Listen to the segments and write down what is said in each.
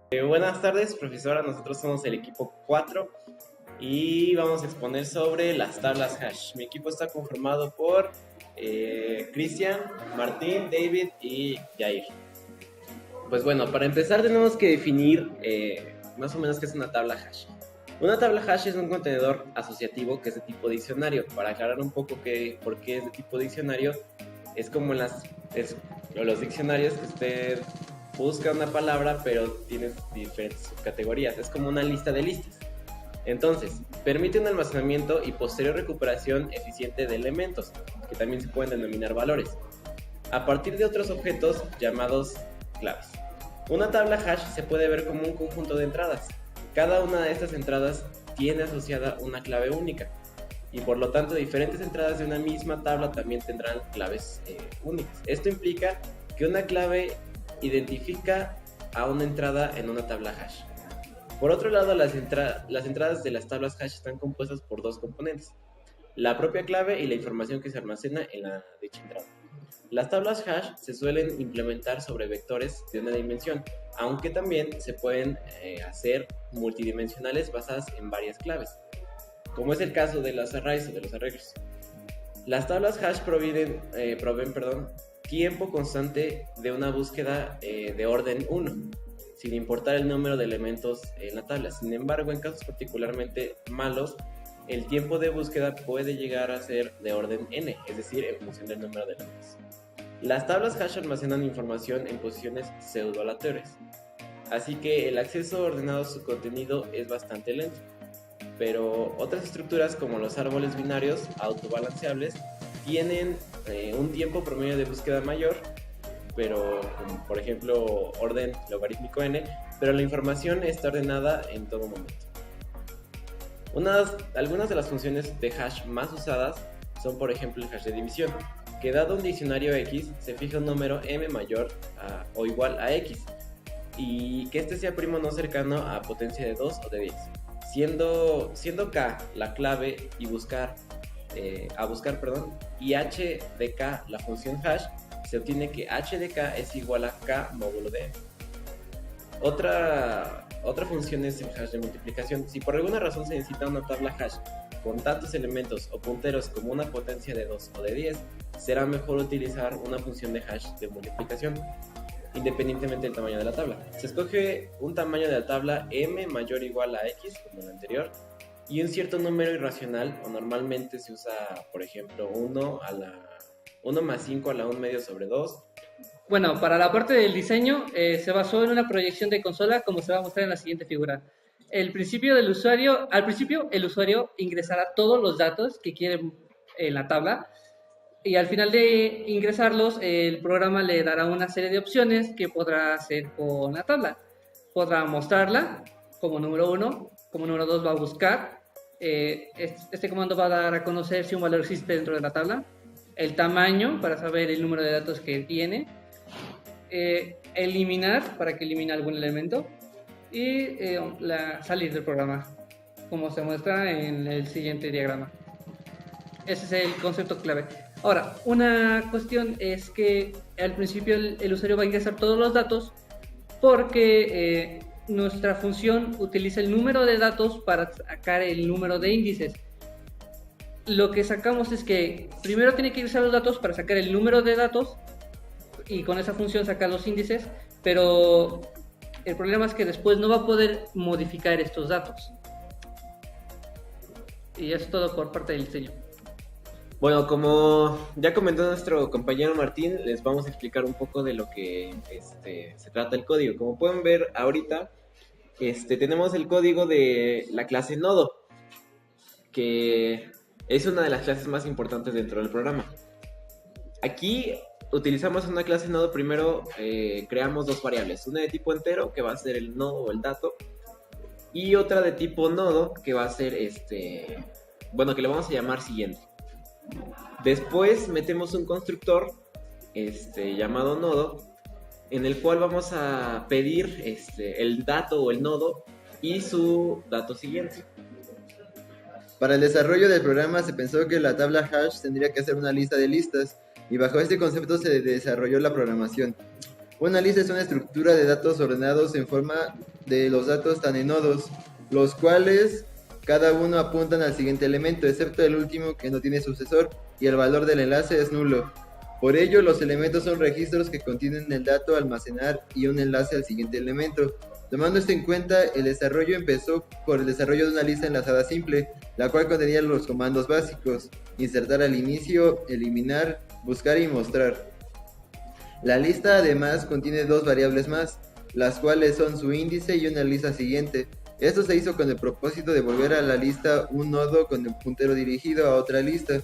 Buenas tardes, profesora. Nosotros somos el equipo 4 y vamos a exponer sobre las tablas hash. Mi equipo está conformado por Cristian, Martín, David y Jair. Pues bueno, para empezar tenemos que definir más o menos qué es una tabla hash. Una tabla hash es un contenedor asociativo que es de tipo diccionario. Para aclarar un poco por qué es de tipo diccionario, es como los diccionarios que usted busca una palabra pero tiene diferentes categorías. Es como una lista de listas. Entonces, permite un almacenamiento y posterior recuperación eficiente de elementos, que también se pueden denominar valores, a partir de otros objetos llamados claves. Una tabla hash se puede ver como un conjunto de entradas. Cada una de estas entradas tiene asociada una clave única, y por lo tanto diferentes entradas de una misma tabla también tendrán claves únicas. Esto implica que una clave identifica a una entrada en una tabla hash. Por otro lado, las entradas de las tablas hash están compuestas por dos componentes: la propia clave y la información que se almacena en la dicha entrada. Las tablas hash se suelen implementar sobre vectores de una dimensión, aunque también se pueden hacer multidimensionales basadas en varias claves, como es el caso de las arrays o de los arreglos. Las tablas hash proveen tiempo constante de una búsqueda de orden 1, sin importar el número de elementos en la tabla. Sin embargo, en casos particularmente malos, el tiempo de búsqueda puede llegar a ser de orden n, es decir, en función del número de elementos. Las tablas hash almacenan información en posiciones pseudo-aleatorias, así que el acceso ordenado a su contenido es bastante lento. Pero otras estructuras como los árboles binarios autobalanceables tienen un tiempo promedio de búsqueda mayor, pero por ejemplo orden logarítmico n, pero la información está ordenada en todo momento. Algunas de las funciones de hash más usadas son, por ejemplo, el hash de división, que dado un diccionario X se fija un número m mayor o igual a X, y que este sea primo no cercano a potencia de 2 o de 10. Siendo k la clave y buscar, y h de k la función hash, se obtiene que h de k es igual a k módulo de m. Otra función es el hash de multiplicación. Si por alguna razón se necesita una tabla hash con tantos elementos o punteros como una potencia de 2 o de 10, será mejor utilizar una función de hash de multiplicación, independientemente del tamaño de la tabla. Se escoge un tamaño de la tabla m mayor o igual a x, como el anterior, y un cierto número irracional, o normalmente se usa, por ejemplo, 1 más 5 a la 1 medio sobre 2. Bueno, para la parte del diseño se basó en una proyección de consola, como se va a mostrar en la siguiente figura. Al principio el usuario ingresará todos los datos que quiere en la tabla, y al final de ingresarlos el programa le dará una serie de opciones que podrá hacer con la tabla. Podrá mostrarla como número 1, como número 2 va a buscar. Este comando va a dar a conocer si un valor existe dentro de la tabla, el tamaño para saber el número de datos que tiene, eliminar para que elimine algún elemento, y salir del programa, como se muestra en el siguiente diagrama. Ese es el concepto clave. Ahora, una cuestión es que al principio el usuario va a ingresar todos los datos porque nuestra función utiliza el número de datos para sacar el número de índices. Lo que sacamos es que primero tiene que ingresar los datos para sacar el número de datos, y con esa función sacar los índices, pero el problema es que después no va a poder modificar estos datos. Y eso es todo por parte del diseño. Bueno, como ya comentó nuestro compañero Martín, les vamos a explicar un poco de lo que se trata el código. Como pueden ver ahorita, tenemos el código de la clase nodo, que es una de las clases más importantes dentro del programa. Aquí utilizamos una clase nodo. Primero creamos dos variables, una de tipo entero, que va a ser el nodo o el dato, y otra de tipo nodo, que va a ser que le vamos a llamar siguiente. Después metemos un constructor llamado nodo, en el cual vamos a pedir el dato o el nodo y su dato siguiente. Para el desarrollo del programa se pensó que la tabla hash tendría que ser una lista de listas, y bajo este concepto se desarrolló la programación. Una lista es una estructura de datos ordenados en forma de los datos están en nodos, los cuales cada uno apuntan al siguiente elemento, excepto el último que no tiene sucesor y el valor del enlace es nulo. Por ello, los elementos son registros que contienen el dato a almacenar y un enlace al siguiente elemento. Tomando esto en cuenta, el desarrollo empezó por el desarrollo de una lista enlazada simple, la cual contenía los comandos básicos: insertar al inicio, eliminar, buscar y mostrar. La lista además contiene dos variables más, las cuales son su índice y una lista siguiente. Esto se hizo con el propósito de volver a la lista un nodo con el puntero dirigido a otra lista,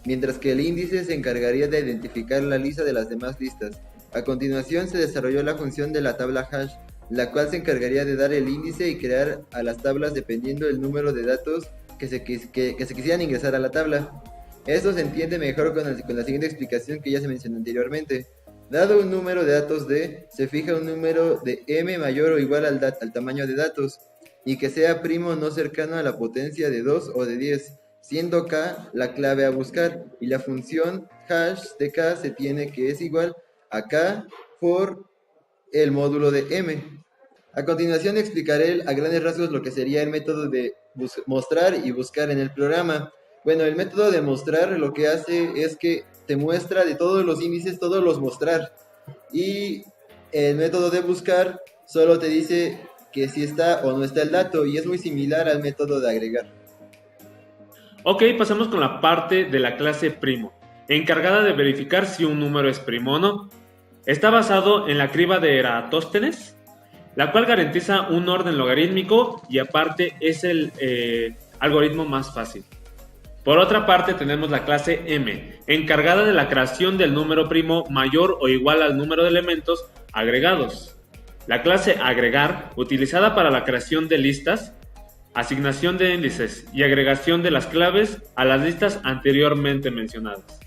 mientras que el índice se encargaría de identificar la lista de las demás listas. A continuación se desarrolló la función de la tabla hash, la cual se encargaría de dar el índice y crear a las tablas dependiendo del número de datos que se quisieran ingresar a la tabla. Esto se entiende mejor con la siguiente explicación que ya se mencionó anteriormente. Dado un número de datos D, se fija un número de m mayor o igual al tamaño de datos, y que sea primo no cercano a la potencia de 2 o de 10, siendo k la clave a buscar, y la función hash de k se tiene que es igual a k por el módulo de m. A continuación explicaré a grandes rasgos lo que sería el método de mostrar y buscar en el programa. Bueno, el método de mostrar lo que hace es que te muestra de todos los índices, todos los mostrar. Y el método de buscar solo te dice que si está o no está el dato, y es muy similar al método de agregar. Ok, pasamos con la parte de la clase primo, encargada de verificar si un número es primo o no. Está basado en la criba de Eratóstenes, la cual garantiza un orden logarítmico y aparte es el algoritmo más fácil. Por otra parte tenemos la clase M, encargada de la creación del número primo mayor o igual al número de elementos agregados. La clase agregar, utilizada para la creación de listas, asignación de índices y agregación de las claves a las listas anteriormente mencionadas.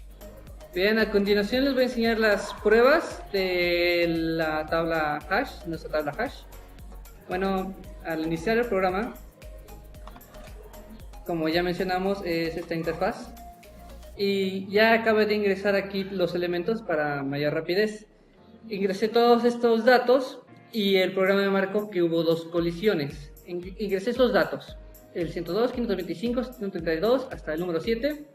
Bien, a continuación les voy a enseñar las pruebas de la tabla hash, nuestra tabla hash. Bueno, al iniciar el programa, como ya mencionamos, es esta interfaz. Y ya acabo de ingresar aquí los elementos para mayor rapidez. Ingresé todos estos datos y el programa me marcó que hubo dos colisiones. Ingresé esos datos, el 102, 525, 132 hasta el número 7.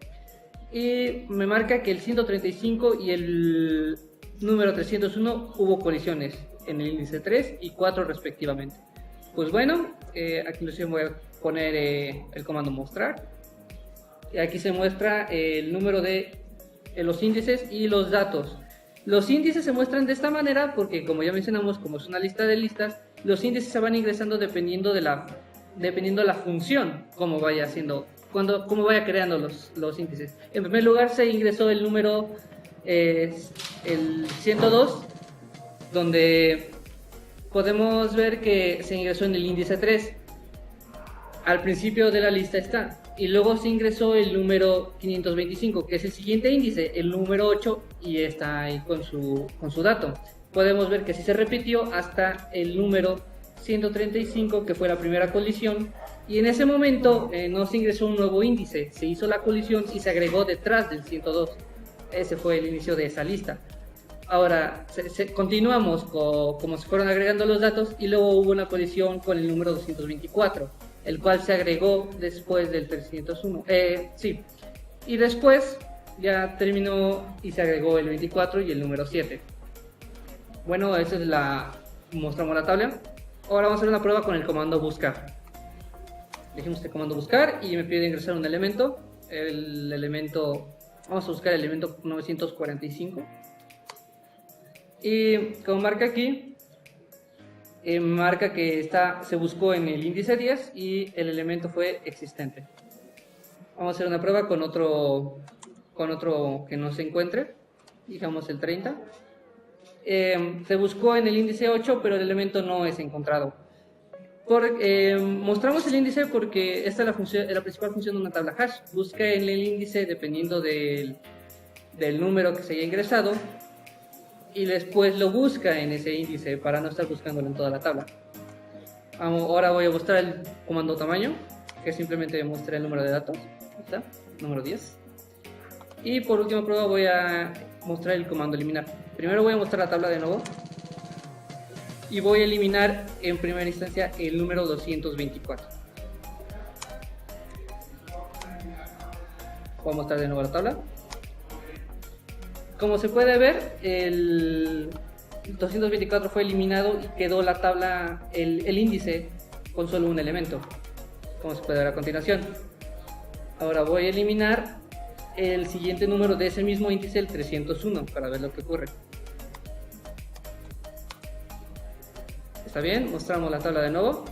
Y me marca que el 135 y el número 301 hubo colisiones en el índice 3 y 4 respectivamente. Pues bueno, aquí voy a poner el comando mostrar. Y aquí se muestra el número de los índices y los datos. Los índices se muestran de esta manera porque, como ya mencionamos, como es una lista de listas, los índices se van ingresando dependiendo de la función, como vaya haciendo, cómo vaya creando los índices. En primer lugar se ingresó el número el 102, donde podemos ver que se ingresó en el índice 3. Al principio de la lista está. Y luego se ingresó el número 525, que es el siguiente índice, el número 8, y está ahí con su dato. Podemos ver que sí se repitió hasta el número 135, que fue la primera colisión, y en ese momento no se ingresó un nuevo índice, se hizo la colisión y se agregó detrás del 102. Ese fue el inicio de esa lista. Ahora continuamos como se fueron agregando los datos, y luego hubo una colisión con el número 224, el cual se agregó después del 301. Y después ya terminó y se agregó el 24 y el número 7. Bueno, esa es mostramos la tabla. Ahora vamos a hacer una prueba con el comando buscar. Dijimos el comando buscar y me pide ingresar un elemento. Vamos a buscar el elemento 945. Y como marca aquí, marca que se buscó en el índice 10 y el elemento fue existente. Vamos a hacer una prueba con otro que no se encuentre, digamos el 30. Se buscó en el índice 8, pero el elemento no es encontrado. Mostramos el índice porque esta es la principal función de una tabla hash. Busca en el índice dependiendo del número que se haya ingresado, y después lo busca en ese índice para no estar buscándolo en toda la tabla. Ahora voy a mostrar el comando tamaño, que simplemente muestra el número de datos. Ahí está, número 10. Y por última prueba voy a mostrar el comando eliminar. Primero voy a mostrar la tabla de nuevo. y voy a eliminar en primera instancia el número 224. Voy a mostrar de nuevo la tabla. Como se puede ver, el 224 fue eliminado y quedó la tabla, el índice con solo un elemento, como se puede ver a continuación. Ahora voy a eliminar el siguiente número de ese mismo índice, el 301, para ver lo que ocurre. ¿Está bien? Mostramos la tabla de nuevo.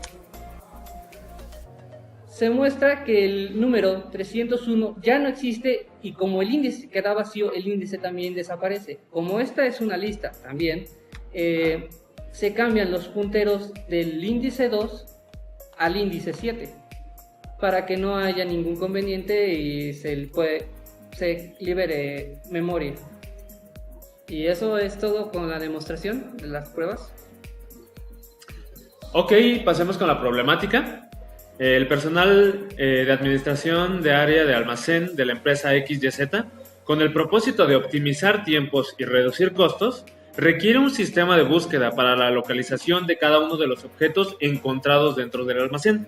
Se muestra que el número 301 ya no existe y como el índice queda vacío, el índice también desaparece. Como esta es una lista también, se cambian los punteros del índice 2 al índice 7 para que no haya ningún inconveniente y se libere memoria. Y eso es todo con la demostración de las pruebas. Ok, pasemos con la problemática. El personal de administración de área de almacén de la empresa XYZ, con el propósito de optimizar tiempos y reducir costos, requiere un sistema de búsqueda para la localización de cada uno de los objetos encontrados dentro del almacén.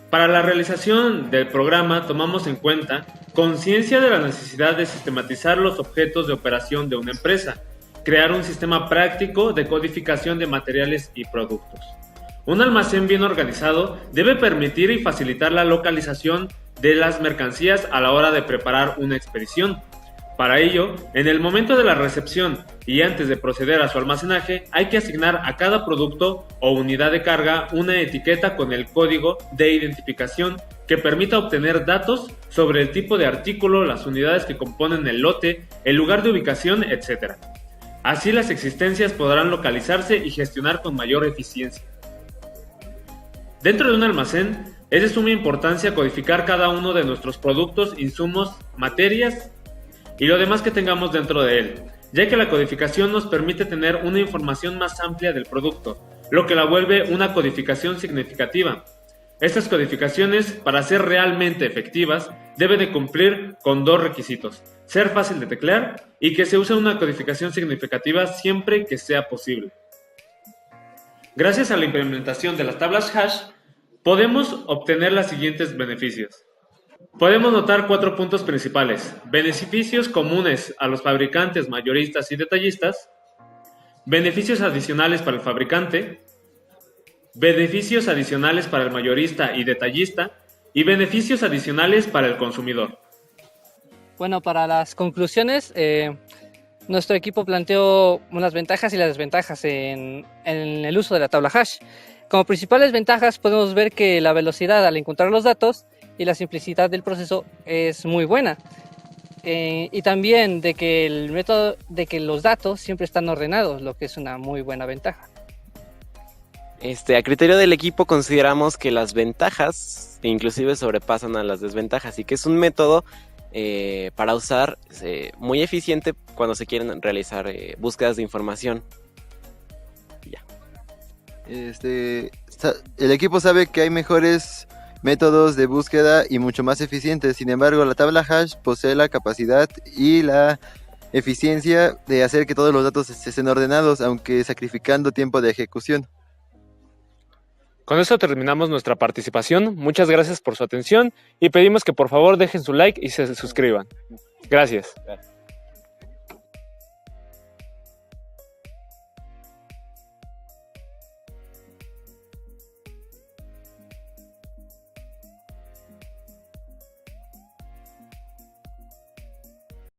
Para la realización del programa tomamos en cuenta conciencia de la necesidad de sistematizar los objetos de operación de una empresa, crear un sistema práctico de codificación de materiales y productos. Un almacén bien organizado debe permitir y facilitar la localización de las mercancías a la hora de preparar una expedición. Para ello, en el momento de la recepción y antes de proceder a su almacenaje, hay que asignar a cada producto o unidad de carga una etiqueta con el código de identificación que permita obtener datos sobre el tipo de artículo, las unidades que componen el lote, el lugar de ubicación, etc. Así las existencias podrán localizarse y gestionar con mayor eficiencia. Dentro de un almacén, es de suma importancia codificar cada uno de nuestros productos, insumos, materias y lo demás que tengamos dentro de él, ya que la codificación nos permite tener una información más amplia del producto, lo que la vuelve una codificación significativa. Estas codificaciones, para ser realmente efectivas, deben de cumplir con dos requisitos: ser fácil de teclear y que se use una codificación significativa siempre que sea posible. Gracias a la implementación de las tablas hash, podemos obtener los siguientes beneficios. Podemos notar 4 puntos principales: beneficios comunes a los fabricantes, mayoristas y detallistas, beneficios adicionales para el fabricante, beneficios adicionales para el mayorista y detallista, y beneficios adicionales para el consumidor. Bueno, para las conclusiones, nuestro equipo planteó unas ventajas y las desventajas en el uso de la tabla hash. Como principales ventajas podemos ver que la velocidad al encontrar los datos y la simplicidad del proceso es muy buena. Y también de que el método de que los datos siempre están ordenados, lo que es una muy buena ventaja. A criterio del equipo consideramos que las ventajas inclusive sobrepasan a las desventajas y que es un método para usar muy eficiente cuando se quieren realizar búsquedas de información. Ya. El equipo sabe que hay mejores métodos de búsqueda y mucho más eficientes. Sin embargo, la tabla hash posee la capacidad y la eficiencia de hacer que todos los datos estén ordenados, aunque sacrificando tiempo de ejecución. Con eso terminamos nuestra participación. Muchas gracias por su atención y pedimos que por favor dejen su like y se suscriban. Gracias.